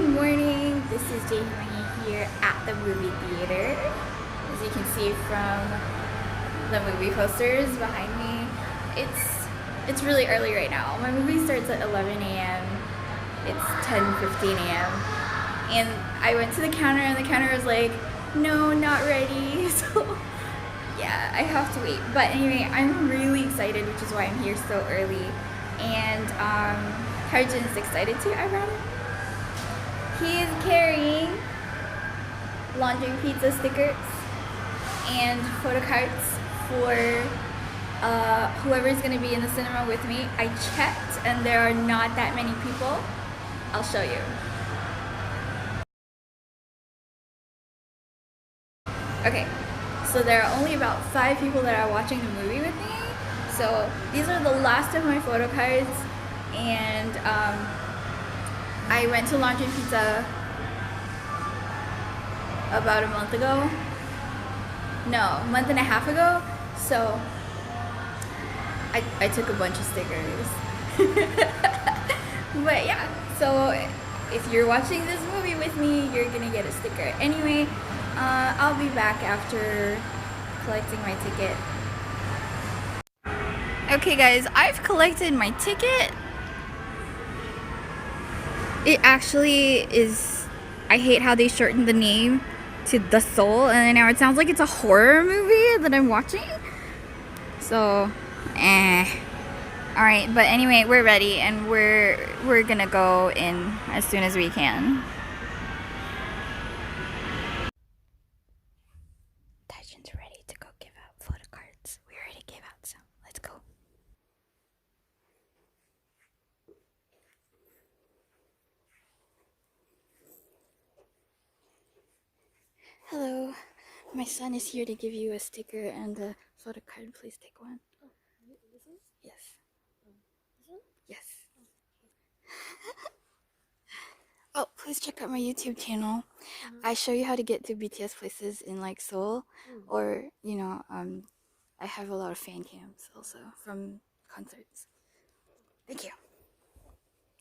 Good morning. This is Jamie here at the movie theater. As you can see from the movie posters behind me, it's really early right now. My movie starts at 11 a.m. It's 10:15 a.m. And I went to the counter and the counter was like, no, not ready. So yeah, I have to wait. But anyway, I'm really excited, which is why I'm here so early. And Harjun's excited too, I brought him. He is carrying laundry pizza stickers and photo cards for whoever's going to be in the cinema with me. I checked and there are not that many people. I'll show you. Okay, so there are only about 5 people that are watching the movie with me. So these are the last of my photo cards, and I went to Laundry Pizza about a month ago. No, a month and a half ago. So I took a bunch of stickers. But yeah, so if you're watching this movie with me, you're gonna get a sticker. Anyway, I'll be back after collecting my ticket. Okay guys, I've collected my ticket. It actually is, I hate how they shortened the name to The Soul, and now it sounds like it's a horror movie that I'm watching. So, Alright, but anyway, we're ready and we're gonna go in as soon as we can. Taijin's ready to go give out photo cards. We already gave out some. Let's go. Hello, my son is here to give you a sticker and a photo card. Please take one. Oh, this one? Yes. This one? Yes. Oh, please check out my YouTube channel. I show you how to get to BTS places in like Seoul, or you know, I have a lot of fan cams also from concerts. Thank you.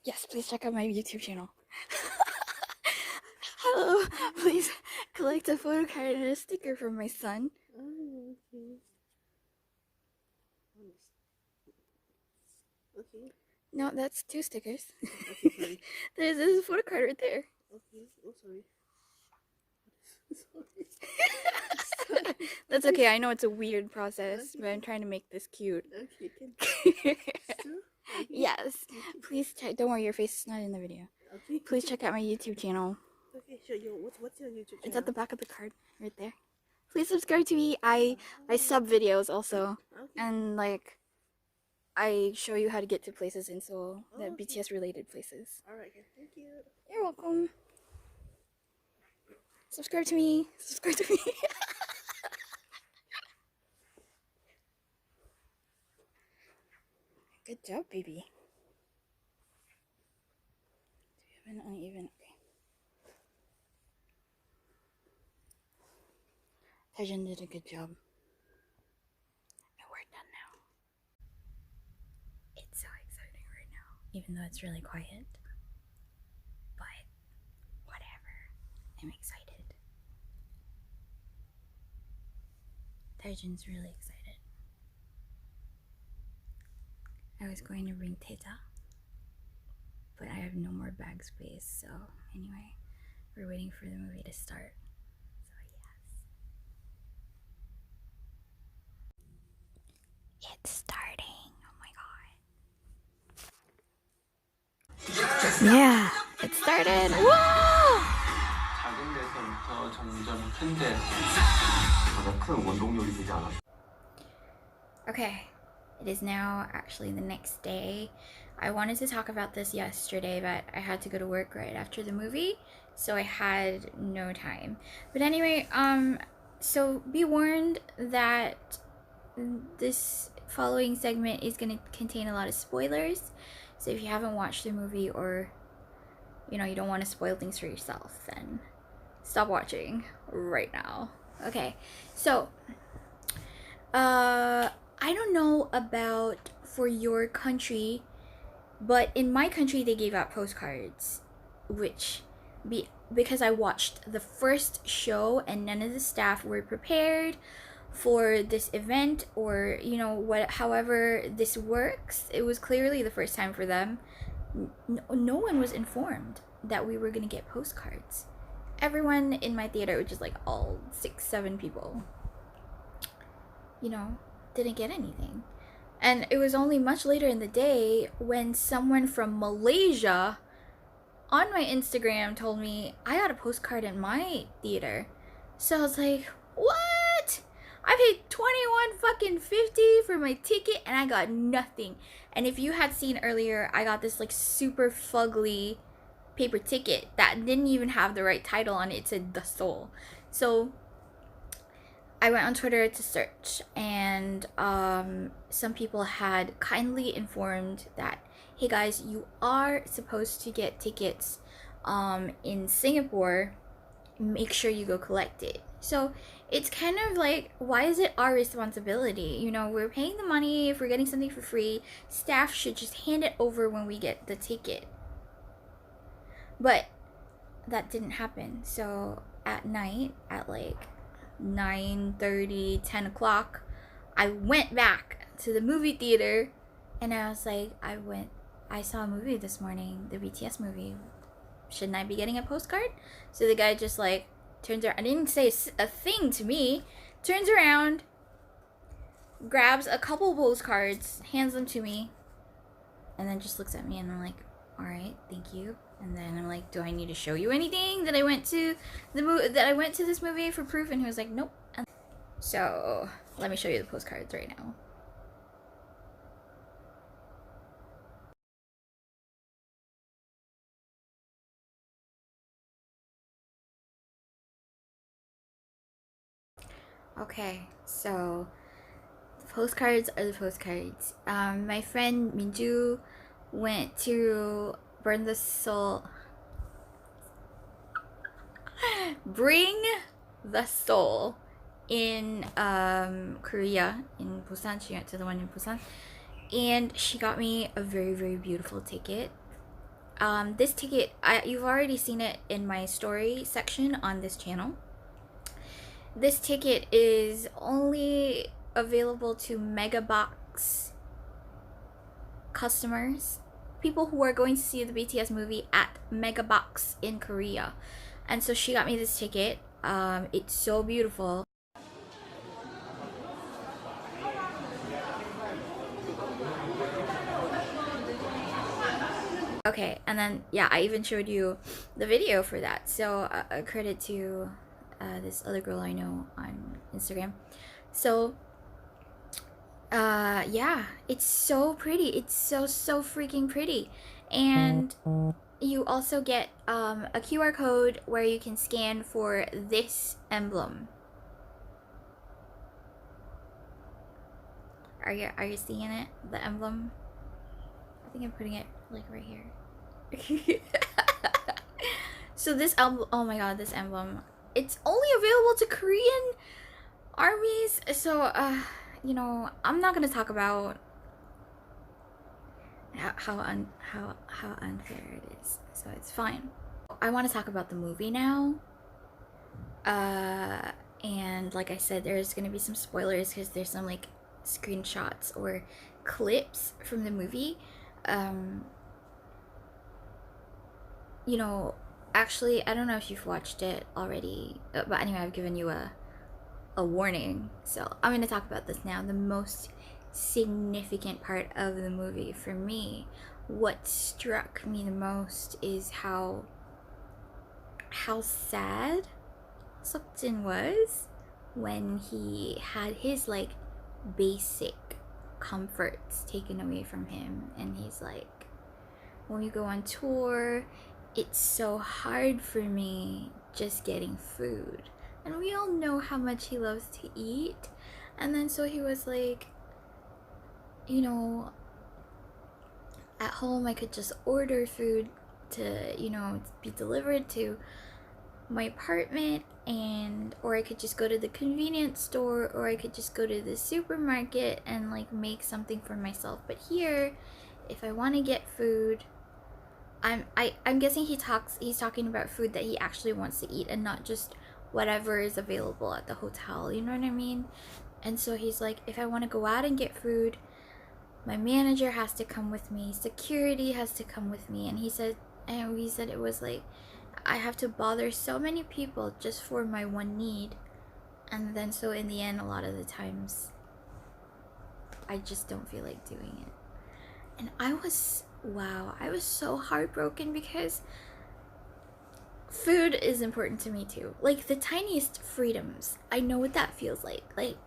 Yes, please check out my YouTube channel. Hello, please collect a photo card and a sticker from my son. Oh, okay. Okay. No, that's 2 stickers. Okay, sorry. There's a photo card right there. Okay. Oh, sorry. Sorry. That's okay. I know it's a weird process, but I'm trying to make this cute. Okay, can Yes. Please check. Don't worry, your face is not in the video. Okay. Please check out my YouTube channel. Okay, sure. What's your YouTube channel? It's at the back of the card, right there. Please subscribe to me. I sub videos also, Okay. and like I show you how to get to places in Seoul, the Okay. BTS related places. Alright, thank you. You're welcome. Subscribe to me. Subscribe to me. Good job, baby. Do you have an uneven? Okay. Taejin did a good job. And we're done now. It's so exciting right now, even though it's really quiet. But whatever. I'm excited. Taejin's really excited. I was going to bring Teta, but I have no more bag space, so anyway, we're waiting for the movie to start. So yes. It's starting. Oh my god. Yeah, it started. Whoa! 작은 데서부터 점점 큰 데, 보다 큰 원동력이 되지 않았. Okay, it is now actually the next day. I wanted to talk about this yesterday, but I had to go to work right after the movie, so I had no time. But anyway, so be warned that this following segment is going to contain a lot of spoilers. So if you haven't watched the movie, or you know, you don't want to spoil things for yourself, then stop watching right now. Okay, so I don't know about for your country, but in my country they gave out postcards, which because I watched the first show and none of the staff were prepared for this event, or you know what, however this works. It was clearly the first time for them. No one was informed that we were gonna get postcards. Everyone in my theater, which is like all 6-7 people, you know, didn't get anything. And it was only much later in the day when someone from Malaysia on my Instagram told me I got a postcard in my theater. So I was like, what? I paid $21.50 for my ticket and I got nothing. And if you had seen earlier, I got this like super fugly paper ticket that didn't even have the right title on it. It said The Soul. So I went on Twitter to search, and some people had kindly informed that, hey guys, you are supposed to get tickets in Singapore. Make sure you go collect it. So it's kind of like, why is it our responsibility? You know, we're paying the money. If we're getting something for free, staff should just hand it over when we get the ticket. But that didn't happen. So at night, at like 9:30, 10 o'clock, I went back to the movie theater and I was like, I saw a movie this morning, the BTS movie. Shouldn't I be getting a postcard? So the guy just like turns around. I didn't say a thing to me. Turns around, grabs a couple postcards, hands them to me, and then just looks at me and I'm like, all right, thank you. And then I'm like, do I need to show you anything that I went to this movie for proof? And he was like, nope. So let me show you the postcards right now. Okay, so the postcards are the postcards. My friend Minju went to Bring the Soul in Korea, in Busan. She went to the one in Busan, and she got me a very, very beautiful ticket. This ticket, you've already seen it in my story section on this channel. This ticket is only available to Megabox customers, people who are going to see the BTS movie at Megabox in Korea. And so she got me this ticket. It's so beautiful. Okay, and then yeah, I even showed you the video for that. So a credit to this other girl I know on Instagram. So yeah, it's so pretty. It's so freaking pretty. And you also get a QR code where you can scan for this emblem. Are you seeing it? The emblem? I think I'm putting it like right here. So this emblem, oh my god, this emblem, it's only available to Korean armies. So you know, I'm not gonna talk about how unfair it is, so it's fine. I want to talk about the movie now. And like I said, there's gonna be some spoilers because there's some like screenshots or clips from the movie. You know, actually, I don't know if you've watched it already, but anyway, I've given you a warning, so I'm going to talk about this now. The most significant part of the movie for me, what struck me the most, is how sad Seokjin was when he had his like basic comforts taken away from him, and he's like, when we go on tour, it's so hard for me just getting food. And we all know how much he loves to eat. And then so he was like, you know, at home I could just order food to, you know, be delivered to my apartment, and or I could just go to the convenience store, or I could just go to the supermarket and like make something for myself. But here, if I want to get food, I'm guessing he's talking about food that he actually wants to eat and not just whatever is available at the hotel, you know what I mean? And so he's like, if I want to go out and get food, my manager has to come with me, security has to come with me. And he said it was like, I have to bother so many people just for my one need. And then so in the end, a lot of the times I just don't feel like doing it. And I was so heartbroken because food is important to me too. Like the tiniest freedoms, I know what that feels like. Like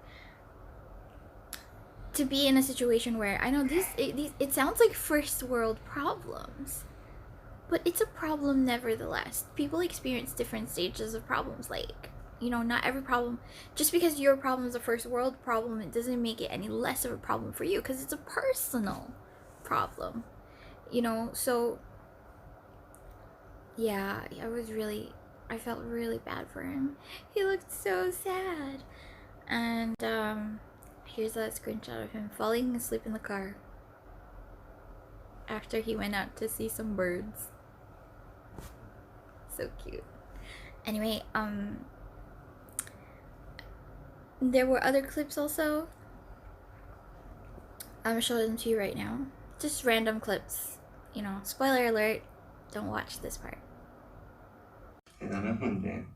to be in a situation where I know it sounds like first world problems, but it's a problem nevertheless. People experience different stages of problems. Like, you know, not every problem, just because your problem is a first world problem, it doesn't make it any less of a problem for you, because it's a personal problem, you know. So yeah, I felt really bad for him. He looked so sad. And here's a screenshot of him falling asleep in the car after he went out to see some birds. So cute. Anyway, there were other clips also. I'm gonna show them to you right now. Just random clips. You know, spoiler alert, don't watch this part. 대단한 건데.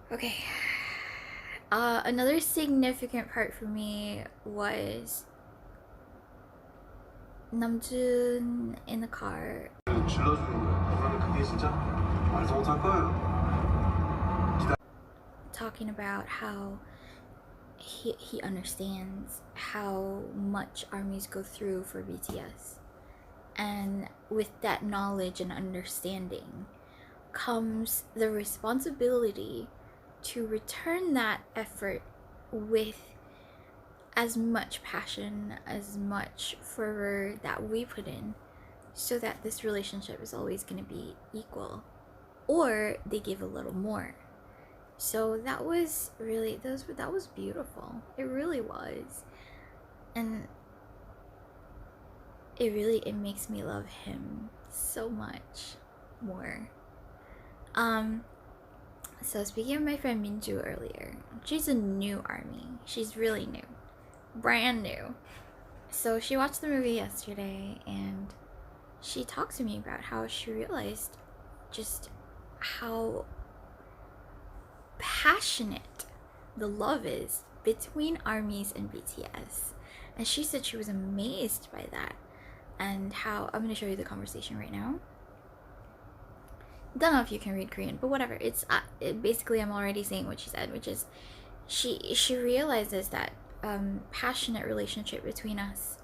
Okay. Another significant part for me was Namjoon in the car. 질러주는 거야. 그러면 그게 진짜 말도 못할 거예요. Talking about how he understands how much armies go through for BTS. And with that knowledge and understanding comes the responsibility to return that effort with as much passion, as much fervor that we put in, so that this relationship is always going to be equal, or they give a little more. So that was really, that was beautiful. It really was. And it makes me love him so much more. So speaking of my friend Minju earlier, she's a new army. She's really new. Brand new. So she watched the movie yesterday and she talked to me about how she realized just how passionate the love is between armies and BTS. And she said she was amazed by that. And how, I'm going to show you the conversation right now. Don't know if you can read Korean, but whatever. It's basically, I'm already saying what she said, which is she realizes that passionate relationship between us,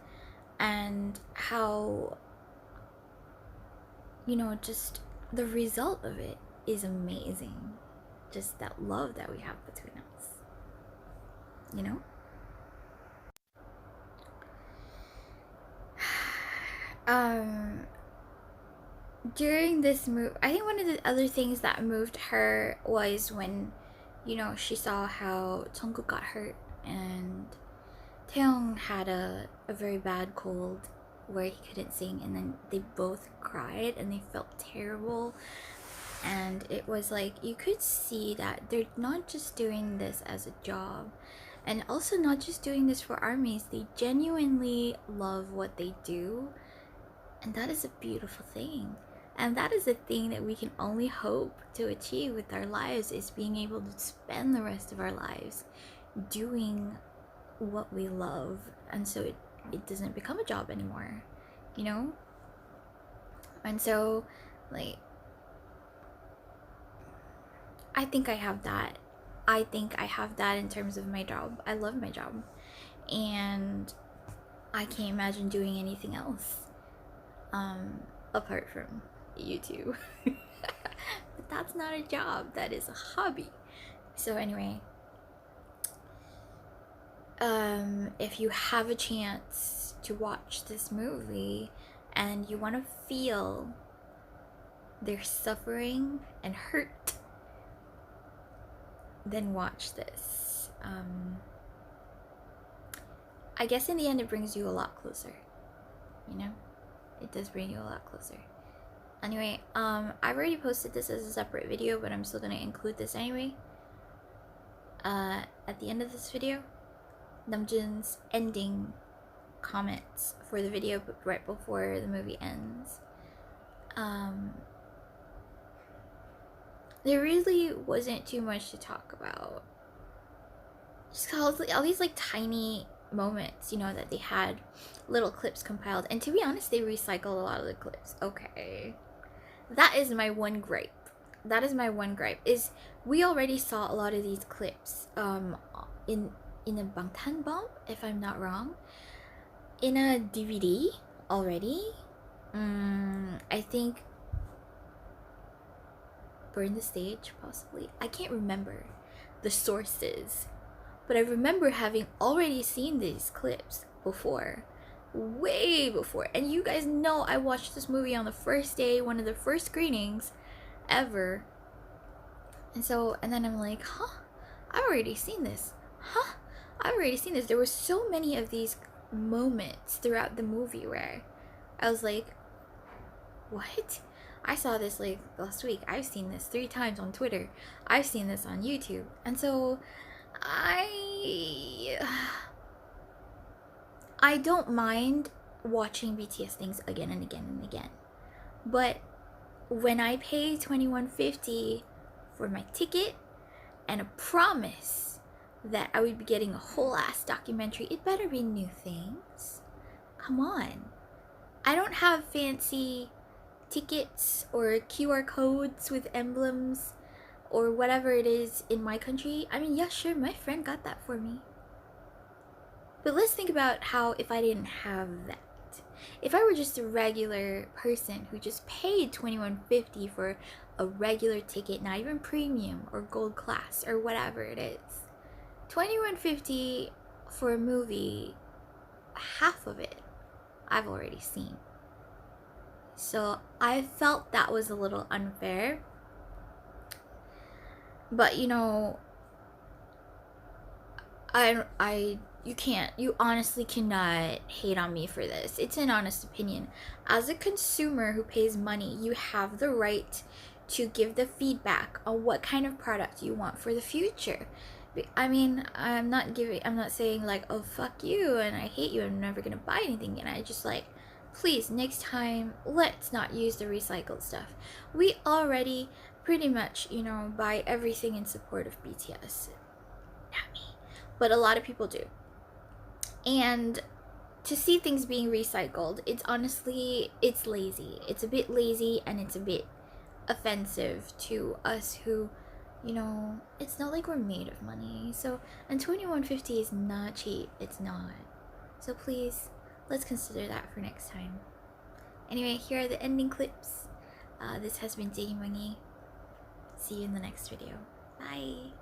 and how, you know, just the result of it is amazing. Just that love that we have between us, you know. During this move, I think one of the other things that moved her was when, you know, she saw how Jungkook got hurt and Taeyong had a very bad cold where he couldn't sing, and then they both cried and they felt terrible. And it was like, you could see that they're not just doing this as a job, and also not just doing this for armies. They genuinely love what they do, and that is a beautiful thing. And that is a thing that we can only hope to achieve with our lives, is being able to spend the rest of our lives doing what we love, and so it doesn't become a job anymore, you know. And so, like, I think I have that. I think I have that in terms of my job. I love my job, and I can't imagine doing anything else apart from YouTube. But that's not a job, that is a hobby. So anyway, if you have a chance to watch this movie and you want to feel their suffering and hurt, then watch this. I guess in the end it brings you a lot closer, you know? It does bring you a lot closer. Anyway, I've already posted this as a separate video, but I'm still gonna include this anyway. At the end of this video, Namjoon's ending comments for the video right before the movie ends. There really wasn't too much to talk about. Just all these like tiny moments, you know, that they had little clips compiled. And to be honest, they recycled a lot of the clips. Okay. That is my one gripe. That is my one gripe. Is we already saw a lot of these clips in a Bangtan Bomb, if I'm not wrong. In a DVD already. I think Burn the Stage, possibly. I can't remember the sources, but I remember having already seen these clips before, way before. And you guys know I watched this movie on the first day, one of the first screenings ever. And then I'm like, huh, I've already seen this. Huh, I've already seen this. There were so many of these moments throughout the movie where I was like, what? I saw this like last week. I've seen this 3 times on Twitter. I've seen this on YouTube. And so I don't mind watching BTS things again and again and again. But when I pay $21.50 for my ticket and a promise that I would be getting a whole ass documentary, it better be new things. Come on. I don't have fancy tickets or QR codes with emblems or whatever it is in my country. I mean, yeah, sure, my friend got that for me. But let's think about how if I didn't have that. If I were just a regular person who just paid $21.50 for a regular ticket, not even premium or gold class or whatever it is, $21.50 for a movie, half of it I've already seen. So I felt that was a little unfair. But you know, you honestly cannot hate on me for this. It's an honest opinion. As a consumer who pays money, you have the right to give the feedback on what kind of product you want for the future. I mean, I'm not saying like, oh fuck you and I hate you, I'm never gonna buy anything. And I just like, please, next time, let's not use the recycled stuff. We already pretty much, you know, buy everything in support of BTS. Not me. But a lot of people do. And to see things being recycled, it's lazy. It's a bit lazy and it's a bit offensive to us who, you know, it's not like we're made of money. So, and $21.50 is not cheap. It's not. So please, let's consider that for next time. Anyway, here are the ending clips. This has been Jaemangi. See you in the next video. Bye.